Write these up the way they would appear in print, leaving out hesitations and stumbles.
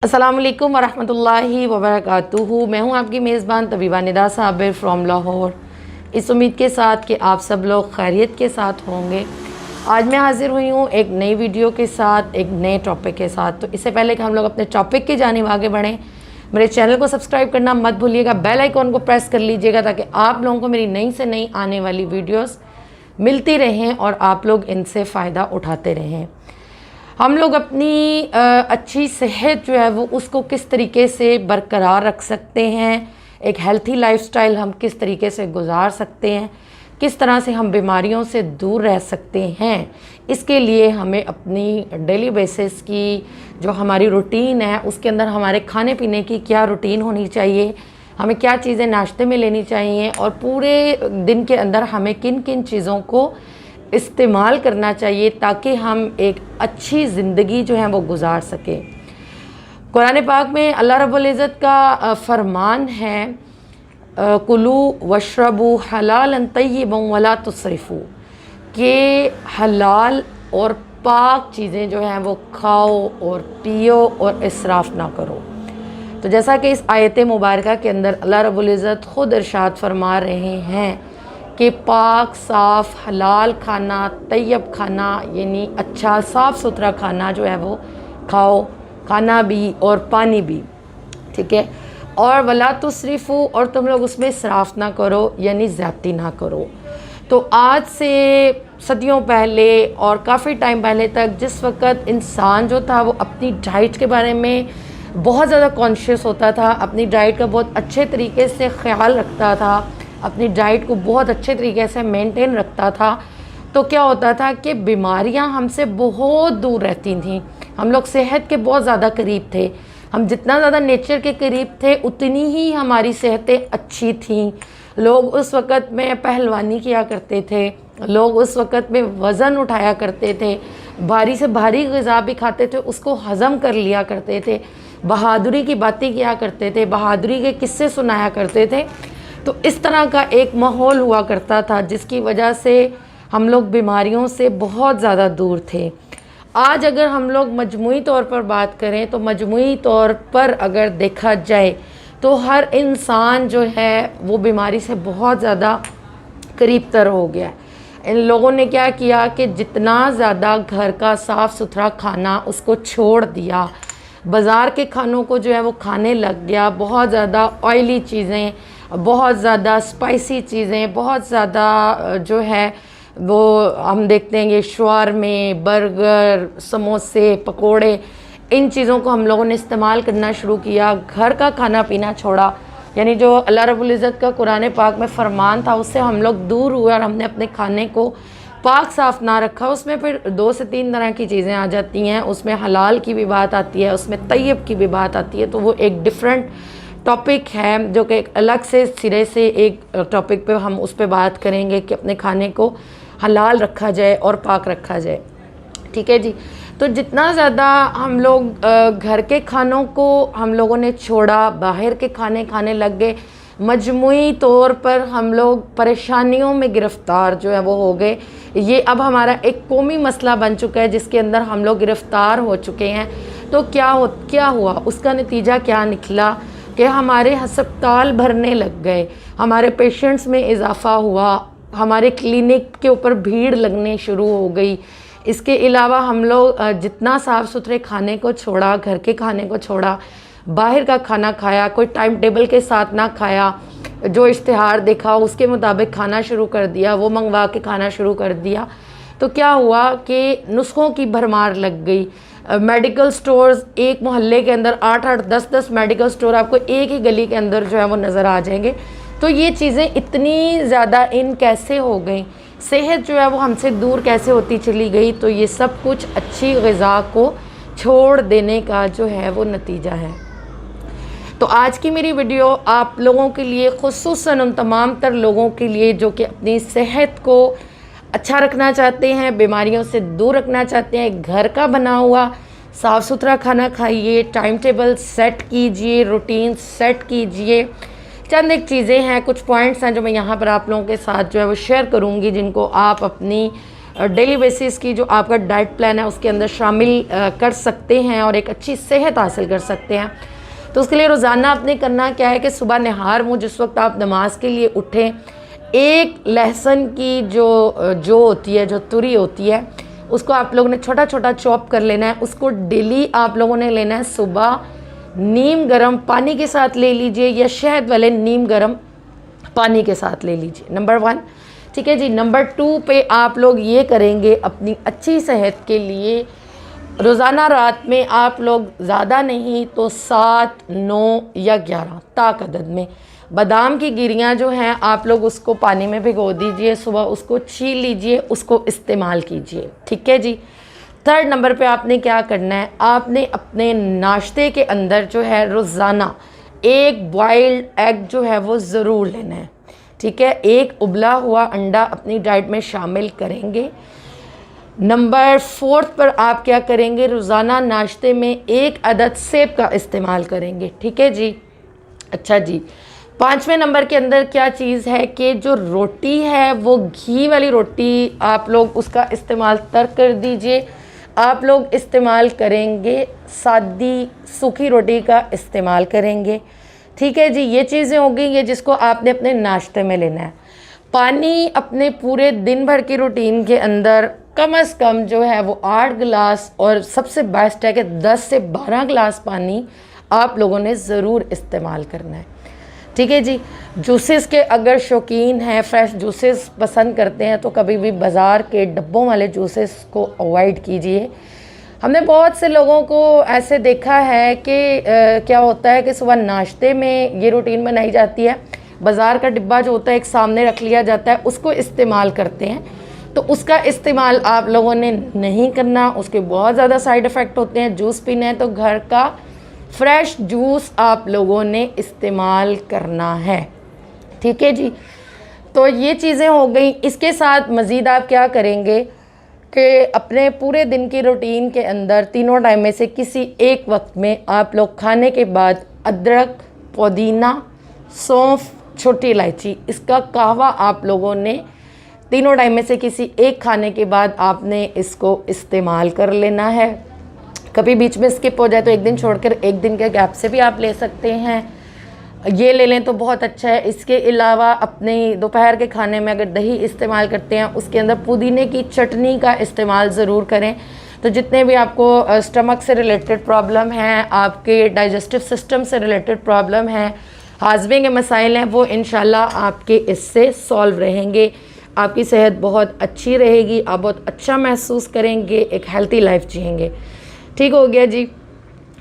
अस्सलामुअलैकुम वरहमतुल्लाहि वबरकातुहू। मैं हूं आपकी मेज़बान तबीबा निदा साबिर फ्रॉम लाहौर। इस उम्मीद के साथ कि आप सब लोग खैरियत के साथ होंगे। आज मैं हाज़िर हुई हूं एक नई वीडियो के साथ, एक नए टॉपिक के साथ। तो इससे पहले कि हम लोग अपने टॉपिक की जानिब आगे बढ़ें, मेरे चैनल को सब्सक्राइब करना मत भूलिएगा, बेल आइकॉन को प्रेस कर लीजिएगा ताकि आप लोगों को मेरी नई से नई आने वाली वीडियोज़ मिलती रहें और आप लोग इनसे फ़ायदा उठाते रहें। हम लोग अपनी अच्छी सेहत जो है वो उसको किस तरीके से बरकरार रख सकते हैं, एक हेल्थी लाइफस्टाइल हम किस तरीके से गुजार सकते हैं, किस तरह से हम बीमारियों से दूर रह सकते हैं, इसके लिए हमें अपनी डेली बेसिस की जो हमारी रूटीन है उसके अंदर हमारे खाने पीने की क्या रूटीन होनी चाहिए, हमें क्या चीज़ें नाश्ते में लेनी चाहिए और पूरे दिन के अंदर हमें किन किन चीज़ों को इस्तेमाल करना चाहिए ताकि हम एक अच्छी ज़िंदगी जो है वो गुजार सकें। कुरान पाक में अल्लाह रब्बुल इज़्ज़त का फरमान है, कुलू वशरबू हलालन तय्यबन वला तुसरिफू, कि हलाल और पाक चीज़ें जो हैं वो खाओ और पियो और इसराफ़ ना करो। तो जैसा कि इस आयत मुबारका के अंदर अल्लाह रब्बुल इज़्ज़त ख़ुद इरशाद फरमा रहे हैं कि पाक साफ़ हलाल खाना, तैयब खाना यानी अच्छा साफ़ सुथरा खाना जो है वो खाओ, खाना भी और पानी भी, ठीक है। और वला तुसरिफू, और तुम लोग उसमें इसराफ़ ना करो यानी ज़्यादती ना करो। तो आज से सदियों पहले और काफ़ी टाइम पहले तक जिस वक़्त इंसान जो था वो अपनी डाइट के बारे में बहुत ज़्यादा कॉन्शियस होता था, अपनी डाइट का बहुत अच्छे तरीके से ख्याल रखता था, अपनी डाइट को बहुत अच्छे तरीके से मेंटेन रखता था, तो क्या होता था कि बीमारियां हमसे बहुत दूर रहती थीं। हम लोग सेहत के बहुत ज़्यादा करीब थे। हम जितना ज़्यादा नेचर के करीब थे उतनी ही हमारी सेहतें अच्छी थीं। लोग उस वक़्त में पहलवानी किया करते थे, लोग उस वक़्त में वज़न उठाया करते थे, भारी से भारी ग़िज़ा भी खाते थे, उसको हज़म कर लिया करते थे, बहादुरी की बातें किया करते थे, बहादुरी के किस्से सुनाया करते थे। तो इस तरह का एक माहौल हुआ करता था जिसकी वजह से हम लोग बीमारियों से बहुत ज़्यादा दूर थे। आज अगर हम लोग मजमूई तौर पर बात करें तो मजमूई तौर पर अगर देखा जाए तो हर इंसान जो है वो बीमारी से बहुत ज़्यादा करीब तर हो गया। इन लोगों ने क्या किया कि जितना ज़्यादा घर का साफ़ सुथरा खाना उसको छोड़ दिया, बाज़ार के खानों को जो है वो खाने लग गया। बहुत ज़्यादा ऑयली चीज़ें, बहुत ज़्यादा स्पाइसी चीज़ें, बहुत ज़्यादा जो है वो हम देखते हैं ये शवारमे, बर्गर, समोसे, पकोड़े, इन चीज़ों को हम लोगों ने इस्तेमाल करना शुरू किया। घर का खाना पीना छोड़ा, यानी जो अल्लाह रब्बुल इज़्ज़त का कुरान पाक में फ़रमान था उससे हम लोग दूर हुए और हमने अपने खाने को पाक साफ़ ना रखा। उसमें फिर 2 से 3 तरह की चीज़ें आ जाती हैं, उसमें हलाल की भी बात आती है, उसमें तैयब की भी बात आती है। तो वो एक डिफरेंट टॉपिक है जो कि एक अलग से सिरे से एक टॉपिक पे हम उस पर बात करेंगे कि अपने खाने को हलाल रखा जाए और पाक रखा जाए, ठीक है जी। तो जितना ज़्यादा हम लोग घर के खानों को हम लोगों ने छोड़ा, बाहर के खाने खाने लग गए, मजमूई तौर पर हम लोग परेशानियों में गिरफ़्तार जो है वो हो गए। ये अब हमारा एक कौमी मसला बन चुका है जिसके अंदर हम लोग गिरफ़्तार हो चुके हैं। तो क्या हुआ, उसका नतीजा क्या निकला कि हमारे अस्पताल भरने लग गए, हमारे पेशेंट्स में इजाफ़ा हुआ, हमारे क्लिनिक के ऊपर भीड़ लगने शुरू हो गई। इसके अलावा हम लोग जितना साफ़ सुथरे खाने को छोड़ा, घर के खाने को छोड़ा, बाहर का खाना खाया, कोई टाइम टेबल के साथ ना खाया, जो इश्तिहार देखा उसके मुताबिक खाना शुरू कर दिया, वो मंगवा के खाना शुरू कर दिया। तो क्या हुआ कि नुस्ख़ों की भरमार लग गई। मेडिकल स्टोर्स, एक मोहल्ले के अंदर 8-8, 10-10 मेडिकल स्टोर आपको एक ही गली के अंदर जो है वो नज़र आ जाएंगे। तो ये चीज़ें इतनी ज़्यादा इन कैसे हो गई, सेहत जो है वो हमसे दूर कैसे होती चली गई। तो ये सब कुछ अच्छी ग़िज़ा को छोड़ देने का जो है वो नतीजा है। तो आज की मेरी वीडियो आप लोगों के लिए, ख़ुसूसन उन तमाम तर लोगों के लिए जो कि अपनी सेहत को अच्छा रखना चाहते हैं, बीमारियों से दूर रखना चाहते हैं, घर का बना हुआ साफ़ सुथरा खाना खाइए, टाइम टेबल सेट कीजिए, रूटीन सेट कीजिए। चंद एक चीज़ें हैं, कुछ पॉइंट्स हैं जो मैं यहाँ पर आप लोगों के साथ जो है वो शेयर करूँगी, जिनको आप अपनी डेली बेसिस की जो आपका डाइट प्लान है उसके अंदर शामिल कर सकते हैं और एक अच्छी सेहत हासिल कर सकते हैं। तो उसके लिए रोज़ाना आपने करना क्या है कि सुबह नहार मुँह जिस वक्त आप नमाज के लिए उठें, एक लहसुन की जो होती है, जो तुरी होती है, उसको आप लोगों ने छोटा छोटा चॉप कर लेना है। उसको डेली आप लोगों ने लेना है, सुबह नीम गर्म पानी के साथ ले लीजिए या शहद वाले नीम गर्म पानी के साथ ले लीजिए, नंबर 1। ठीक है जी। नंबर 2 पे आप लोग ये करेंगे अपनी अच्छी सेहत के लिए, रोज़ाना रात में आप लोग ज़्यादा नहीं तो 7, 9 या 11 ताक अदद में बादाम की गिरियाँ जो हैं आप लोग उसको पानी में भिगो दीजिए, सुबह उसको छील लीजिए, उसको इस्तेमाल कीजिए। ठीक है जी। 3rd नंबर पे आपने क्या करना है, आपने अपने नाश्ते के अंदर जो है रोज़ाना एक बॉइल्ड एग जो है वो ज़रूर लेना है। ठीक है, एक उबला हुआ अंडा अपनी डाइट में शामिल करेंगे। नंबर 4 पर आप क्या करेंगे, रोज़ाना नाश्ते में 1 अदद सेब का इस्तेमाल करेंगे। ठीक है जी। अच्छा जी। 5वें नंबर के अंदर क्या चीज़ है कि जो रोटी है वो घी वाली रोटी आप लोग उसका इस्तेमाल तर्क कर दीजिए। आप लोग इस्तेमाल करेंगे सादी सूखी रोटी का इस्तेमाल करेंगे। ठीक है जी। ये चीज़ें हो गई ये जिसको आपने अपने नाश्ते में लेना है। पानी अपने पूरे दिन भर की रूटीन के अंदर कम से कम जो है वो 8 गिलास, और सबसे बेस्ट है कि 10 से 12 गिलास पानी आप लोगों ने ज़रूर इस्तेमाल करना है। ठीक है जी। जूसेस के अगर शौकीन हैं, फ्रेश जूसेस पसंद करते हैं, तो कभी भी बाज़ार के डब्बों वाले जूसेस को अवॉइड कीजिए। हमने बहुत से लोगों को ऐसे देखा है कि क्या होता है कि सुबह नाश्ते में ये रूटीन बनाई जाती है, बाज़ार का डिब्बा जो होता है एक सामने रख लिया जाता है, उसको इस्तेमाल करते हैं। तो उसका इस्तेमाल आप लोगों ने नहीं करना, उसके बहुत ज़्यादा साइड इफ़ेक्ट होते हैं। जूस पीना है तो घर का फ्रेश जूस आप लोगों ने इस्तेमाल करना है। ठीक है जी। तो ये चीज़ें हो गई। इसके साथ मज़ीद आप क्या करेंगे कि अपने पूरे दिन की रूटीन के अंदर तीनों टाइम में से किसी एक वक्त में आप लोग खाने के बाद अदरक, पुदीना, सौंफ, छोटी इलायची, इसका कहवा आप लोगों ने तीनों टाइम में से किसी एक खाने के बाद आपने इसको इस्तेमाल कर लेना है। कभी बीच में स्किप हो जाए तो एक दिन छोड़कर एक दिन के गैप से भी आप ले सकते हैं, ये ले लें तो बहुत अच्छा है। इसके अलावा अपने दोपहर के खाने में अगर दही इस्तेमाल करते हैं, उसके अंदर पुदीने की चटनी का इस्तेमाल ज़रूर करें। तो जितने भी आपको स्टमक से रिलेटेड प्रॉब्लम हैं, आपके डाइजेस्टिव सिस्टम से रिलेटेड प्रॉब्लम हैं, हाजमे के मसाइल हैं, वो इंशाल्लाह आपके इससे सॉल्व रहेंगे। आपकी सेहत बहुत अच्छी रहेगी, आप बहुत अच्छा महसूस करेंगे, एक हेल्थी लाइफ जिएंगे। ठीक हो गया जी।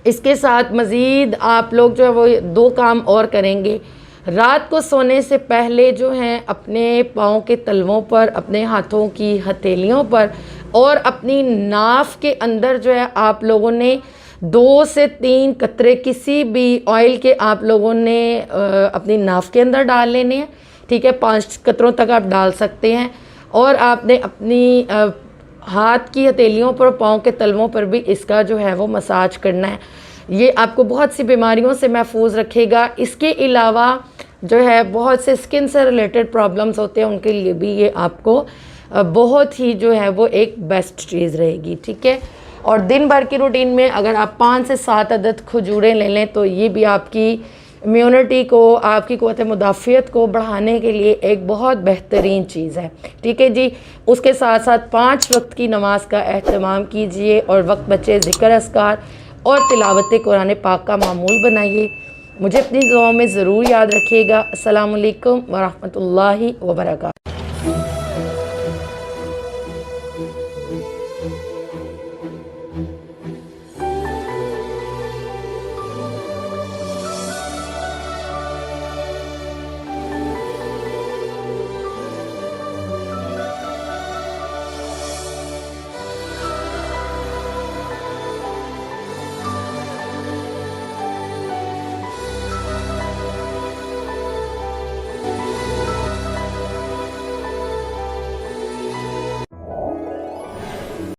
इसके साथ मज़ीद आप लोग जो है वो 2 काम और करेंगे। रात को सोने से पहले जो हैं अपने पाँव के तलवों पर, अपने हाथों की हथेलियों पर और अपनी नाफ के अंदर जो है आप लोगों ने 2 से 3 कतरे किसी भी ऑयल के आप लोगों ने अपनी नाफ के अंदर डाल लेने हैं। ठीक है, 5 कतरों तक आप डाल सकते हैं। और आपने अपनी हाथ की हथेलियों पर, पाँव के तलवों पर भी इसका जो है वो मसाज करना है। ये आपको बहुत सी बीमारियों से महफूज रखेगा। इसके अलावा जो है बहुत से स्किन से रिलेटेड प्रॉब्लम्स होते हैं, उनके लिए भी ये आपको बहुत ही जो है वो एक बेस्ट चीज़ रहेगी। ठीक है। और दिन भर की रूटीन में अगर आप 5 से 7 अदद खजूरें ले लें तो ये भी आपकी इम्यूनिटी को, आपकी क़ुव्वत मुदाफ़ियत को बढ़ाने के लिए एक बहुत बेहतरीन चीज़ है। ठीक है जी। उसके साथ साथ 5 वक्त की नमाज का एहतमाम कीजिए और वक्त बचे ज़िक्र अस्कार और तिलावत कुरान पाक का मामूल बनाइए। मुझे अपनी दुआओं में ज़रूर याद रखिएगा। अस्सलामु अलैकुम व रहमतुल्लाहि व बरकातहू।